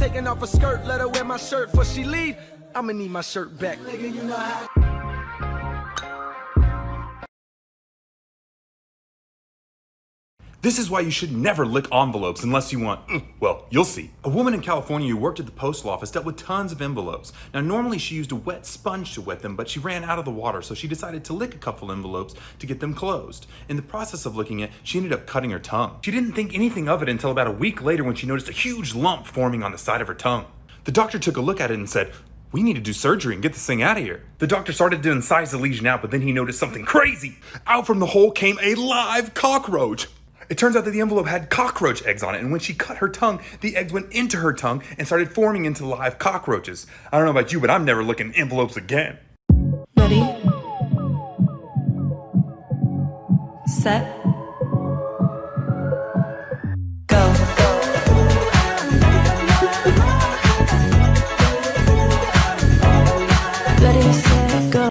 taking off her skirt, let her wear my shirt before she leave. I'ma need my shirt back. Nigga, you know how. This is why you should never lick envelopes unless you want, well, you'll see. A woman in California who worked at the postal office dealt with tons of envelopes. Now, normally she used a wet sponge to wet them, but she ran out of the water, so she decided to lick a couple envelopes to get them closed. In the process of licking it, she ended up cutting her tongue. She didn't think anything of it until about a week later when she noticed a huge lump forming on the side of her tongue. The doctor took a look at it and said, "We need to do surgery and get this thing out of here." The doctor started to incise the lesion out, but then he noticed something crazy. Out from the hole came a live cockroach. It turns out that the envelope had cockroach eggs on it, and when she cut her tongue, the eggs went into her tongue and started forming into live cockroaches. I don't know about you, but I'm never licking envelopes again. Ready? Set. Go. Ready, set, go.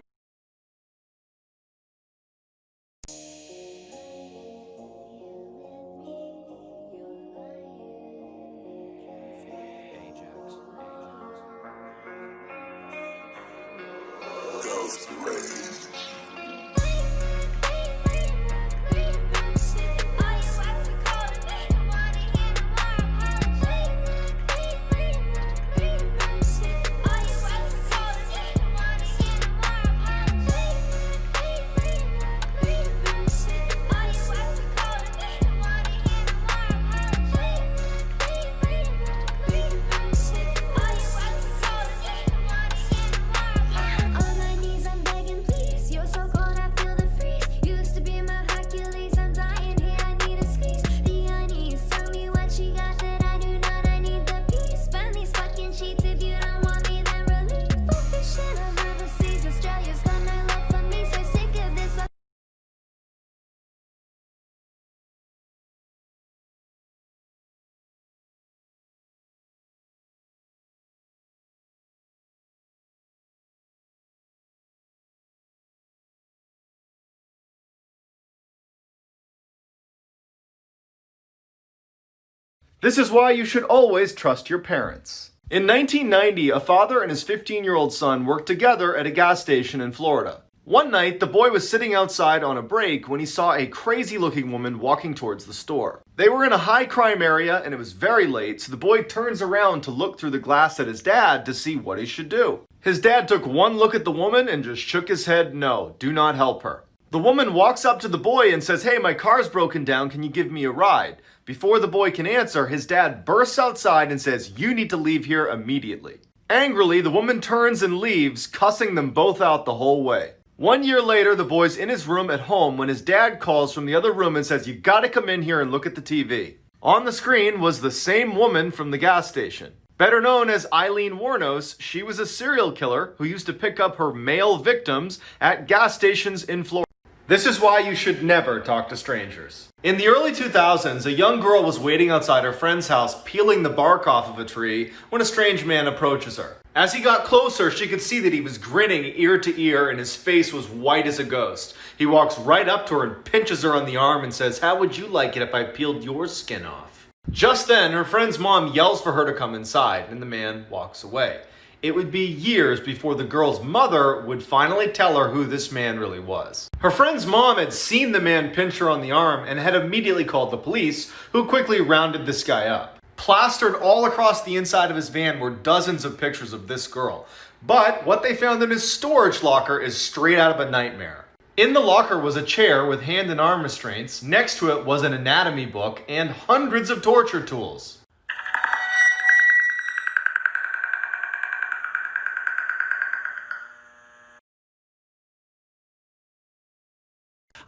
This is why you should always trust your parents. In 1990, a father and his 15-year-old son worked together at a gas station in Florida. One night, the boy was sitting outside on a break when he saw a crazy-looking woman walking towards the store. They were in a high-crime area and it was very late, so the boy turns around to look through the glass at his dad to see what he should do. His dad took one look at the woman and just shook his head, no, do not help her. The woman walks up to the boy and says, "Hey, my car's broken down, can you give me a ride?" Before the boy can answer, his dad bursts outside and says, "You need to leave here immediately." Angrily, the woman turns and leaves, cussing them both out the whole way. 1 year later, the boy's in his room at home when his dad calls from the other room and says, "You gotta come in here and look at the TV." On the screen was the same woman from the gas station. Better known as Eileen Wuornos, she was a serial killer who used to pick up her male victims at gas stations in Florida. This is why you should never talk to strangers. In the early 2000s, a young girl was waiting outside her friend's house peeling the bark off of a tree when a strange man approaches her. As he got closer, she could see that he was grinning ear to ear and his face was white as a ghost. He walks right up to her and pinches her on the arm and says, "How would you like it if I peeled your skin off?" Just then, her friend's mom yells for her to come inside and the man walks away. It would be years before the girl's mother would finally tell her who this man really was. Her friend's mom had seen the man pinch her on the arm and had immediately called the police, who quickly rounded this guy up. Plastered all across the inside of his van were dozens of pictures of this girl. But what they found in his storage locker is straight out of a nightmare. In the locker was a chair with hand and arm restraints. Next to it was an anatomy book and hundreds of torture tools.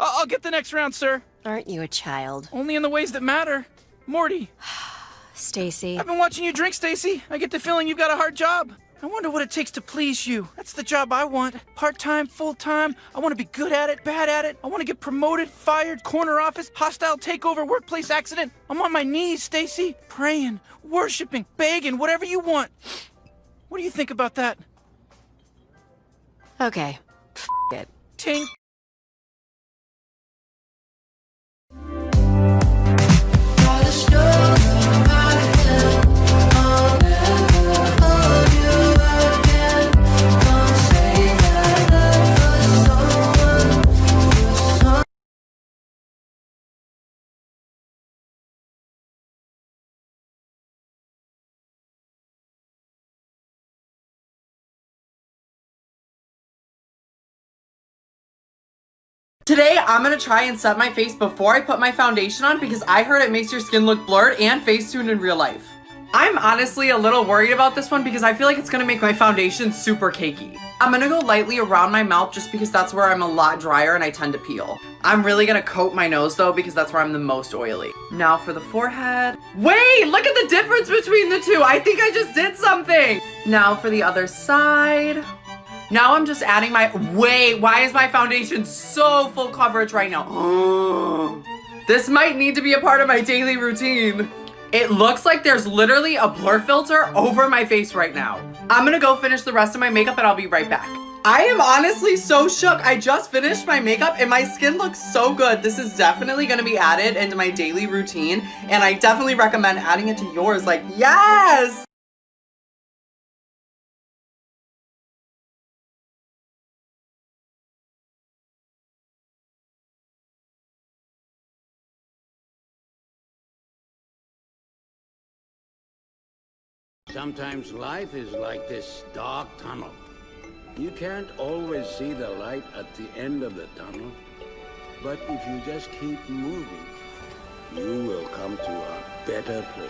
I'll get the next round, sir. Aren't you a child? Only in the ways that matter. Morty. Stacy. I've been watching you drink, Stacy. I get the feeling you've got a hard job. I wonder what it takes to please you. That's the job I want. Part-time, full-time. I want to be good at it, bad at it. I want to get promoted, fired, corner office, hostile takeover, workplace accident. I'm on my knees, Stacy. Praying, worshiping, begging, whatever you want. What do you think about that? Okay. It. Tink. All the story I tell, all that Today, I'm gonna try and set my face before I put my foundation on because I heard it makes your skin look blurred and face-tuned in real life. I'm honestly a little worried about this one because I feel like it's gonna make my foundation super cakey. I'm gonna go lightly around my mouth just because that's where I'm a lot drier and I tend to peel. I'm really gonna coat my nose though because that's where I'm the most oily. Now for the forehead. Wait, look at the difference between the two. I think I just did something. Now for the other side. Now I'm just adding my, wait, why is my foundation so full coverage right now? This might need to be a part of my daily routine. It looks like there's literally a blur filter over my face right now. I'm gonna go finish the rest of my makeup and I'll be right back. I am honestly so shook. I just finished my makeup and my skin looks so good. This is definitely gonna be added into my daily routine and I definitely recommend adding it to yours. Like, yes! Sometimes life is like this dark tunnel. You can't always see the light at the end of the tunnel, but if you just keep moving, you will come to a better place.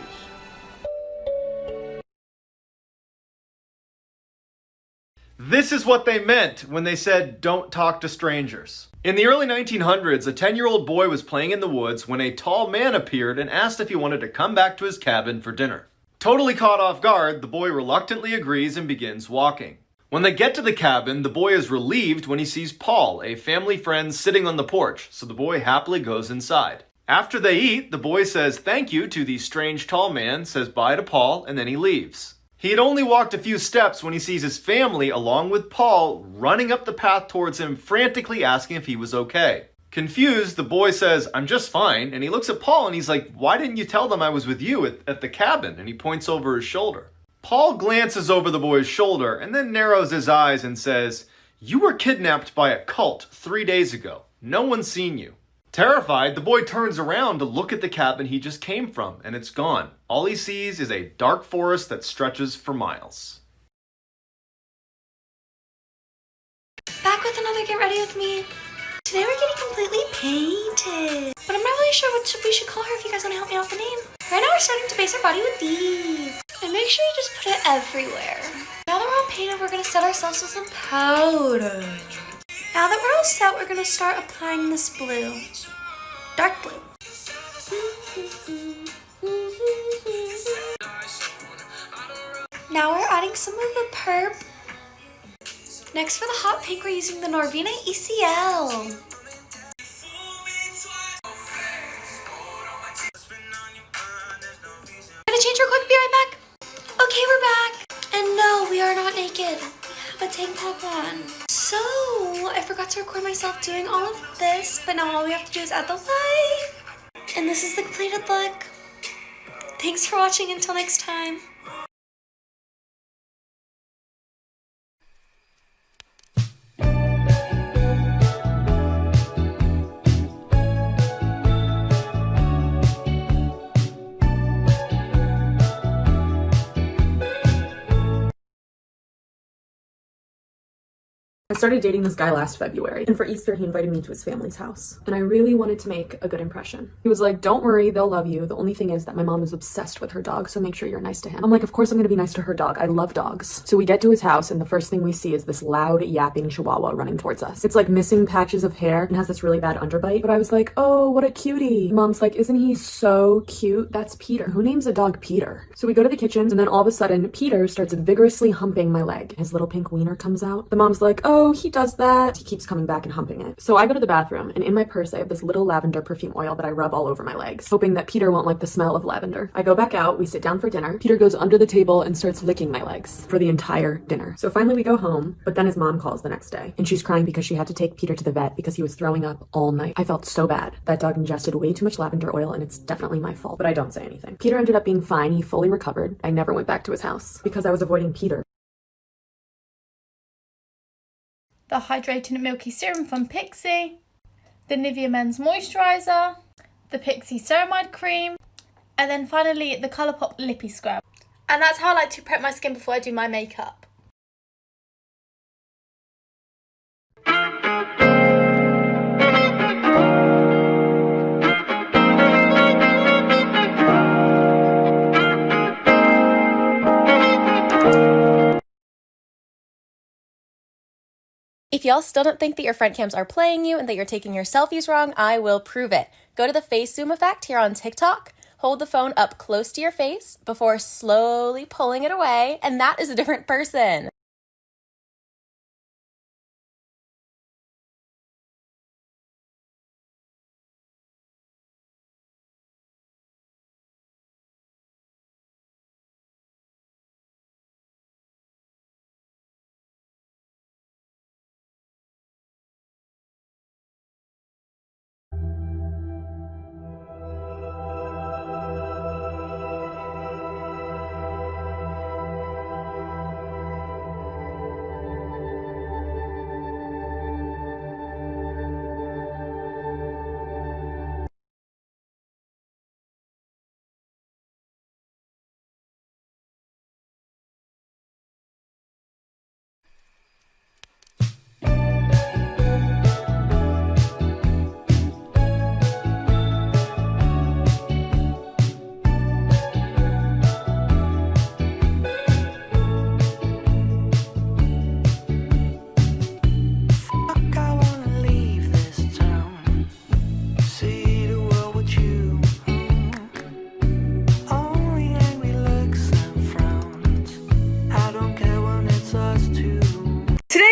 This is what they meant when they said, don't talk to strangers. In the early 1900s, a 10-year-old boy was playing in the woods when a tall man appeared and asked if he wanted to come back to his cabin for dinner. Totally caught off guard, the boy reluctantly agrees and begins walking. When they get to the cabin, the boy is relieved when he sees Paul, a family friend, sitting on the porch, so the boy happily goes inside. After they eat, the boy says thank you to the strange tall man, says bye to Paul, and then he leaves. He had only walked a few steps when he sees his family, along with Paul, running up the path towards him, frantically asking if he was okay. Confused, the boy says, I'm just fine, and he looks at Paul and he's like, why didn't you tell them I was with you at the cabin? And he points over his shoulder. Paul glances over the boy's shoulder and then narrows his eyes and says, you were kidnapped by a cult 3 days ago. No one's seen you. Terrified, the boy turns around to look at the cabin he just came from, and it's gone. All he sees is a dark forest that stretches for miles. Back with another Get Ready With Me. Today we're getting completely painted. But I'm not really sure what we should call her if you guys want to help me out with the name. Right now we're starting to base our body with these. And make sure you just put it everywhere. Now that we're all painted, we're going to set ourselves with some powder. Now that we're all set, we're going to start applying this blue. Dark blue. Now we're adding some of the perp. Next for the hot pink, we're using the Norvina ECL. Gonna change real quick, be right back. Okay, we're back. And no, we are not naked. We have a tank top on. So, I forgot to record myself doing all of this, but now all we have to do is add the light. And this is the completed look. Thanks for watching, until next time. I started dating this guy last February, and for Easter he invited me to his family's house, and I really wanted to make a good impression. He was like, don't worry, they'll love you. The only thing is that my mom is obsessed with her dog, so make sure you're nice to him. I'm like, of course I'm gonna be nice to her dog. I love dogs. So we get to his house, and the first thing we see is this loud yapping chihuahua running towards us. It's like missing patches of hair and has this really bad underbite, but I was like, oh, what a cutie. Mom's like, isn't he so cute? That's Peter. Who names a dog Peter? So we go to the kitchen, and then all of a sudden Peter starts vigorously humping my leg. His little pink wiener comes out. The mom's like, oh, he does that. He keeps coming back and humping it. So I go to the bathroom, and in my purse I have this little lavender perfume oil that I rub all over my legs, hoping that Peter won't like the smell of lavender. I go back out, we sit down for dinner. Peter goes under the table and starts licking my legs for the entire dinner. So finally we go home, but then his mom calls the next day, and she's crying because she had to take Peter to the vet because he was throwing up all night. I felt so bad. That dog ingested way too much lavender oil, and it's definitely my fault, but I don't say anything. Peter ended up being fine. He fully recovered. I never went back to his house because I was avoiding Peter. The Hydrating Milky Serum from Pixi, the Nivea Men's Moisturiser, the Pixi Ceramide Cream, and then finally the Colourpop Lippy Scrub. And that's how I like to prep my skin before I do my makeup. If y'all still don't think that your front cams are playing you and that you're taking your selfies wrong, I will prove it. Go to the face zoom effect here on TikTok, hold the phone up close to your face before slowly pulling it away, and that is a different person.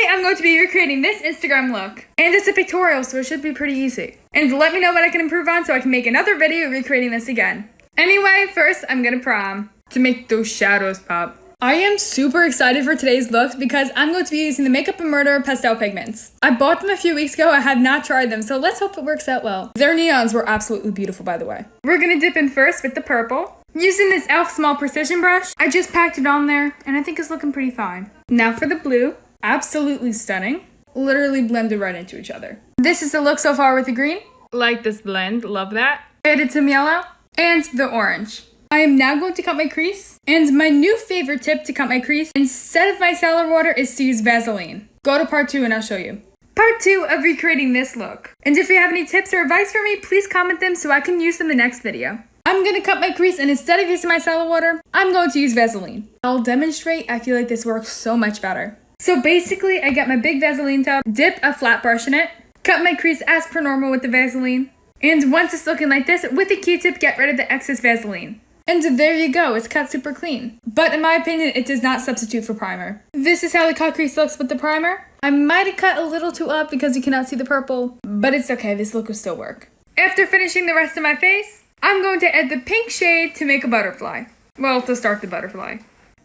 I'm going to be recreating this Instagram look. And it's a pictorial, so it should be pretty easy. And let me know what I can improve on so I can make another video recreating this again. Anyway, first I'm gonna prime to make those shadows pop. I am super excited for today's looks because I'm going to be using the Makeup and Murder pastel pigments. I bought them a few weeks ago, I have not tried them, so let's hope it works out well. Their neons were absolutely beautiful, by the way. We're gonna dip in first with the purple. Using this e.l.f. small precision brush, I just packed it on there, and I think it's looking pretty fine. Now for the blue. Absolutely stunning. Literally blended right into each other. This is the look so far with the green. Like this blend, love that. Added some yellow and the orange. I am now going to cut my crease. And my new favorite tip to cut my crease instead of micellar water is to use Vaseline. Go to part 2 and I'll show you. Part 2 of recreating this look. And if you have any tips or advice for me, please comment them so I can use them in the next video. I'm gonna cut my crease and instead of using micellar water, I'm going to use Vaseline. I'll demonstrate, I feel like this works so much better. So basically, I get my big Vaseline tub, dip a flat brush in it, cut my crease as per normal with the Vaseline, and once it's looking like this, with a Q-tip, get rid of the excess Vaseline. And there you go, it's cut super clean. But in my opinion, it does not substitute for primer. This is how the cut crease looks with the primer. I might have cut a little too up because you cannot see the purple, but it's okay, this look will still work. After finishing the rest of my face, I'm going to add the pink shade to make a butterfly. Well, to start the butterfly.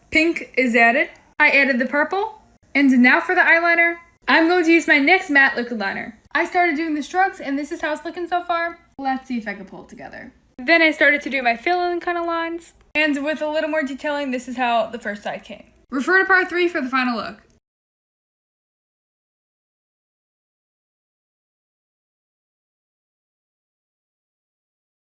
Pink is added. I added the purple. And now for the eyeliner, I'm going to use my NYX matte liquid liner. I started doing the strokes and this is how it's looking so far. Let's see if I can pull it together. Then I started to do my fill-in kind of lines. And with a little more detailing, this is how the first side came. Refer to part 3 for the final look.